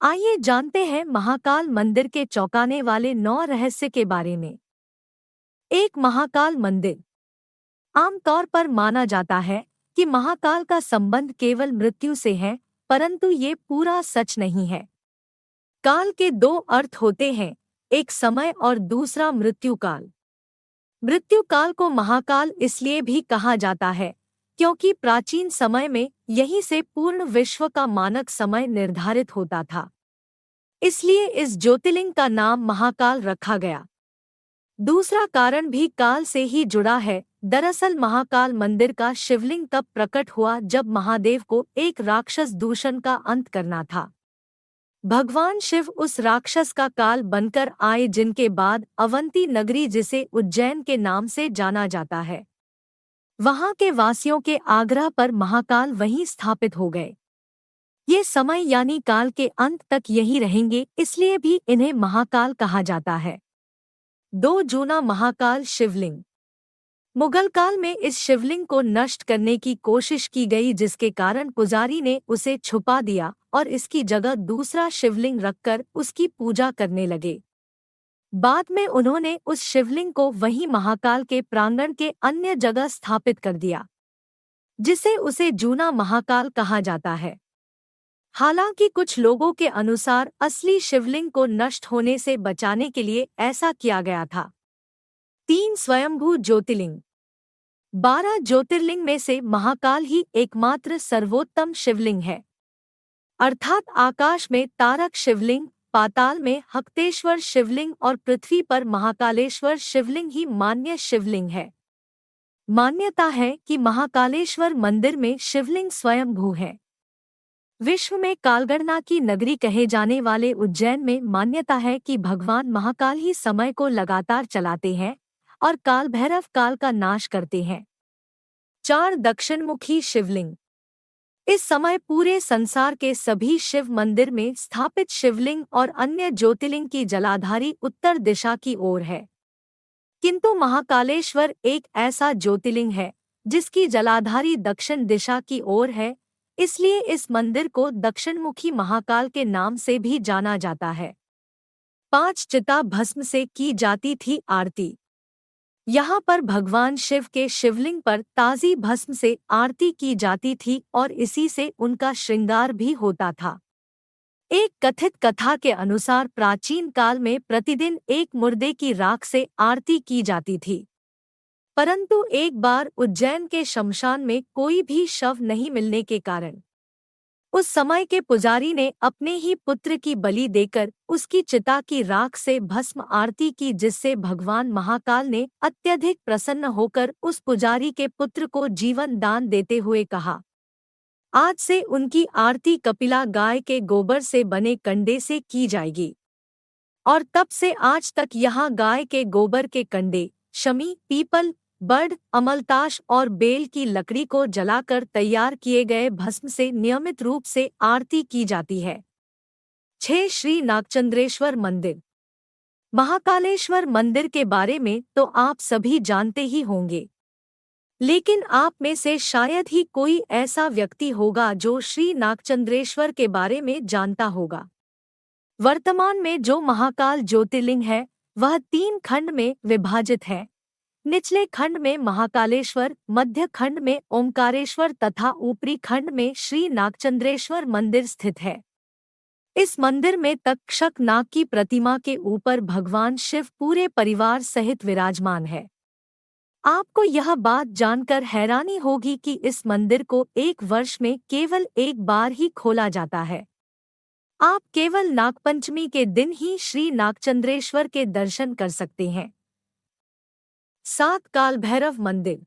आइए जानते हैं महाकाल मंदिर के चौंकाने वाले 9 रहस्य के बारे में। एक महाकाल मंदिर। आमतौर पर माना जाता है कि महाकाल का संबंध केवल मृत्यु से है, परंतु ये पूरा सच नहीं है। काल के दो अर्थ होते हैं, एक समय और दूसरा मृत्युकाल। मृत्युकाल को महाकाल इसलिए भी कहा जाता है क्योंकि प्राचीन समय में यहीं से पूर्ण विश्व का मानक समय निर्धारित होता था। इसलिए इस ज्योतिर्लिंग का नाम महाकाल रखा गया। दूसरा कारण भी काल से ही जुड़ा है। दरअसल महाकाल मंदिर का शिवलिंग तब प्रकट हुआ जब महादेव को एक राक्षस दूषण का अंत करना था। भगवान शिव उस राक्षस का काल बनकर आए, जिनके बाद अवंती नगरी, जिसे उज्जैन के नाम से जाना जाता है, वहां के वासियों के आग्रह पर महाकाल वहीं स्थापित हो गए। ये समय यानी काल के अंत तक यहीं रहेंगे, इसलिए भी इन्हें महाकाल कहा जाता है। 2 जूना महाकाल शिवलिंग। मुगल काल में इस शिवलिंग को नष्ट करने की कोशिश की गई, जिसके कारण पुजारी ने उसे छुपा दिया और इसकी जगह दूसरा शिवलिंग रखकर उसकी पूजा करने लगे। बाद में उन्होंने उस शिवलिंग को वहीं महाकाल के प्रांगण के अन्य जगह स्थापित कर दिया, जिसे उसे जूना महाकाल कहा जाता है। हालांकि कुछ लोगों के अनुसार असली शिवलिंग को नष्ट होने से बचाने के लिए ऐसा किया गया था। 3 स्वयंभू ज्योतिर्लिंग। 12 ज्योतिर्लिंग में से महाकाल ही एकमात्र सर्वोत्तम शिवलिंग है, अर्थात आकाश में तारक शिवलिंग, पाताल में हक्तेश्वर शिवलिंग और पृथ्वी पर महाकालेश्वर शिवलिंग ही मान्य शिवलिंग है। मान्यता है कि महाकालेश्वर मंदिर में शिवलिंग स्वयंभू है। विश्व में कालगणना की नगरी कहे जाने वाले उज्जैन में मान्यता है कि भगवान महाकाल ही समय को लगातार चलाते हैं और काल भैरव काल का नाश करते हैं। 4 दक्षिणमुखी शिवलिंग। इस समय पूरे संसार के सभी शिव मंदिर में स्थापित शिवलिंग और अन्य ज्योतिर्लिंग की जलाधारी उत्तर दिशा की ओर है, किंतु महाकालेश्वर एक ऐसा ज्योतिर्लिंग है जिसकी जलाधारी दक्षिण दिशा की ओर है, इसलिए इस मंदिर को दक्षिणमुखी महाकाल के नाम से भी जाना जाता है। 5 चिता भस्म से की जाती थी आरती। यहाँ पर भगवान शिव के शिवलिंग पर ताज़ी भस्म से आरती की जाती थी और इसी से उनका श्रृंगार भी होता था। एक कथित कथा के अनुसार प्राचीन काल में प्रतिदिन एक मुर्दे की राख से आरती की जाती थी, परंतु एक बार उज्जैन के शमशान में कोई भी शव नहीं मिलने के कारण उस समय के पुजारी ने अपने ही पुत्र की बलि देकर उसकी चिता की राख से भस्म आरती की, जिससे भगवान महाकाल ने अत्यधिक प्रसन्न होकर उस पुजारी के पुत्र को जीवन दान देते हुए कहा, आज से उनकी आरती कपिला गाय के गोबर से बने कंडे से की जाएगी। और तब से आज तक यहाँ गाय के गोबर के कंडे, शमी, पीपल, बड़, अमलताश और बेल की लकड़ी को जलाकर तैयार किए गए भस्म से नियमित रूप से आरती की जाती है। 6 श्री नागचंद्रेश्वर मंदिर। महाकालेश्वर मंदिर के बारे में तो आप सभी जानते ही होंगे, लेकिन आप में से शायद ही कोई ऐसा व्यक्ति होगा जो श्री नागचंद्रेश्वर के बारे में जानता होगा। वर्तमान में जो महाकाल ज्योतिर्लिंग है वह 3 खंड में विभाजित है। निचले खंड में महाकालेश्वर, मध्य खंड में ओमकारेश्वर तथा ऊपरी खंड में श्री नागचंद्रेश्वर मंदिर स्थित है। इस मंदिर में तक्षक नाग की प्रतिमा के ऊपर भगवान शिव पूरे परिवार सहित विराजमान है। आपको यह बात जानकर हैरानी होगी कि इस मंदिर को एक वर्ष में केवल एक बार ही खोला जाता है। आप केवल नागपंचमी के दिन ही श्री नागचंद्रेश्वर के दर्शन कर सकते हैं। 7 काल भैरव मंदिर।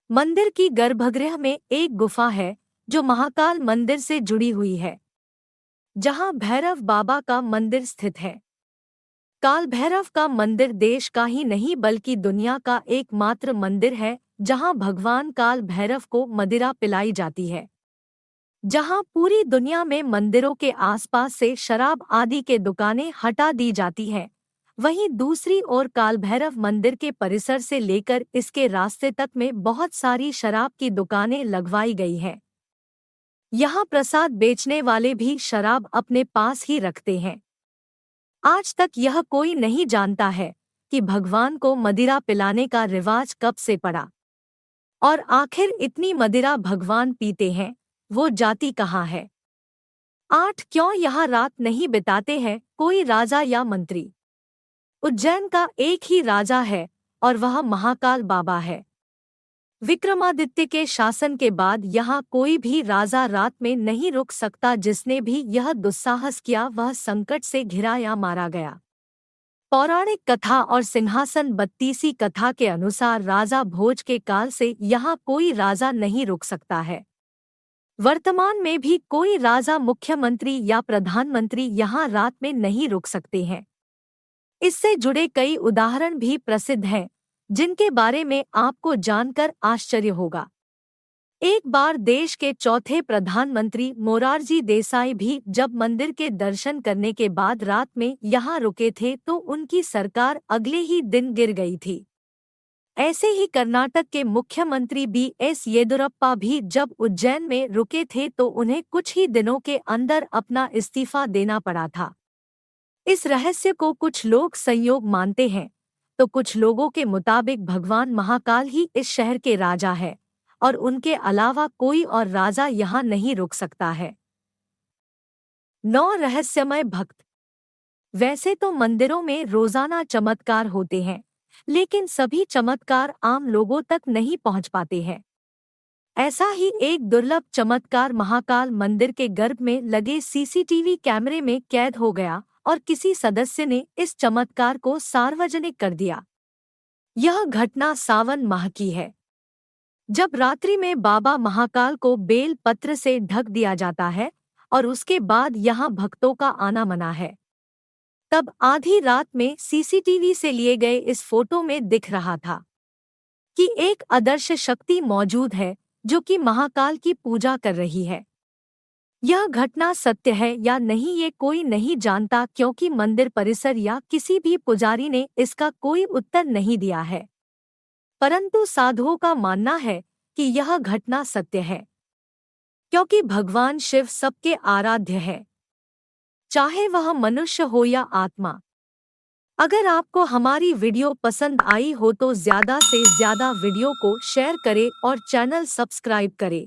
मंदिर की गर्भगृह में एक गुफा है जो महाकाल मंदिर से जुड़ी हुई है, जहां भैरव बाबा का मंदिर स्थित है। काल भैरव का मंदिर देश का ही नहीं बल्कि दुनिया का एकमात्र मंदिर है जहां भगवान काल भैरव को मदिरा पिलाई जाती है। जहां पूरी दुनिया में मंदिरों के आसपास से शराब आदि के दुकानें हटा दी जाती हैं, वहीं दूसरी ओर काल भैरव मंदिर के परिसर से लेकर इसके रास्ते तक में बहुत सारी शराब की दुकानें लगवाई गई हैं। यहाँ प्रसाद बेचने वाले भी शराब अपने पास ही रखते हैं। आज तक यह कोई नहीं जानता है कि भगवान को मदिरा पिलाने का रिवाज कब से पड़ा, और आखिर इतनी मदिरा भगवान पीते हैं, वो जाति कहाँ है? 8 क्यों यहाँ रात नहीं बिताते हैं कोई राजा या मंत्री? उज्जैन का एक ही राजा है और वह महाकाल बाबा है। विक्रमादित्य के शासन के बाद यहाँ कोई भी राजा रात में नहीं रुक सकता। जिसने भी यह दुस्साहस किया वह संकट से घिरा या मारा गया। पौराणिक कथा और सिंहासन बत्तीसी कथा के अनुसार राजा भोज के काल से यहाँ कोई राजा नहीं रुक सकता है। वर्तमान में भी कोई राजा, मुख्यमंत्री या प्रधानमंत्री यहाँ रात में नहीं रुक सकते हैं। इससे जुड़े कई उदाहरण भी प्रसिद्ध हैं, जिनके बारे में आपको जानकर आश्चर्य होगा। एक बार देश के चौथे प्रधानमंत्री मोरारजी देसाई भी जब मंदिर के दर्शन करने के बाद रात में यहाँ रुके थे तो उनकी सरकार अगले ही दिन गिर गई थी। ऐसे ही कर्नाटक के मुख्यमंत्री BS येदुरप्पा भी जब उज्जैन में रुके थे तो उन्हें कुछ ही दिनों के अंदर अपना इस्तीफा देना पड़ा था। इस रहस्य को कुछ लोग संयोग मानते हैं, तो कुछ लोगों के मुताबिक भगवान महाकाल ही इस शहर के राजा है और उनके अलावा कोई और राजा यहाँ नहीं रुक सकता है। 9 रहस्यमय भक्त। वैसे तो मंदिरों में रोजाना चमत्कार होते हैं, लेकिन सभी चमत्कार आम लोगों तक नहीं पहुंच पाते हैं। ऐसा ही एक दुर्लभ चमत्कार महाकाल मंदिर के गर्भ में लगे CCTV कैमरे में कैद हो गया और किसी सदस्य ने इस चमत्कार को सार्वजनिक कर दिया। यह घटना सावन माह की है, जब रात्रि में बाबा महाकाल को बेल पत्र से ढक दिया जाता है और उसके बाद यहाँ भक्तों का आना मना है। तब आधी रात में CCTV से लिए गए इस फोटो में दिख रहा था कि एक अदृश्य शक्ति मौजूद है जो कि महाकाल की पूजा कर रही है। यह घटना सत्य है या नहीं ये कोई नहीं जानता, क्योंकि मंदिर परिसर या किसी भी पुजारी ने इसका कोई उत्तर नहीं दिया है। परंतु साधुओं का मानना है कि यह घटना सत्य है, क्योंकि भगवान शिव सबके आराध्य है, चाहे वह मनुष्य हो या आत्मा। अगर आपको हमारी वीडियो पसंद आई हो तो ज़्यादा से ज़्यादा वीडियो को शेयर करें और चैनल सब्सक्राइब करें।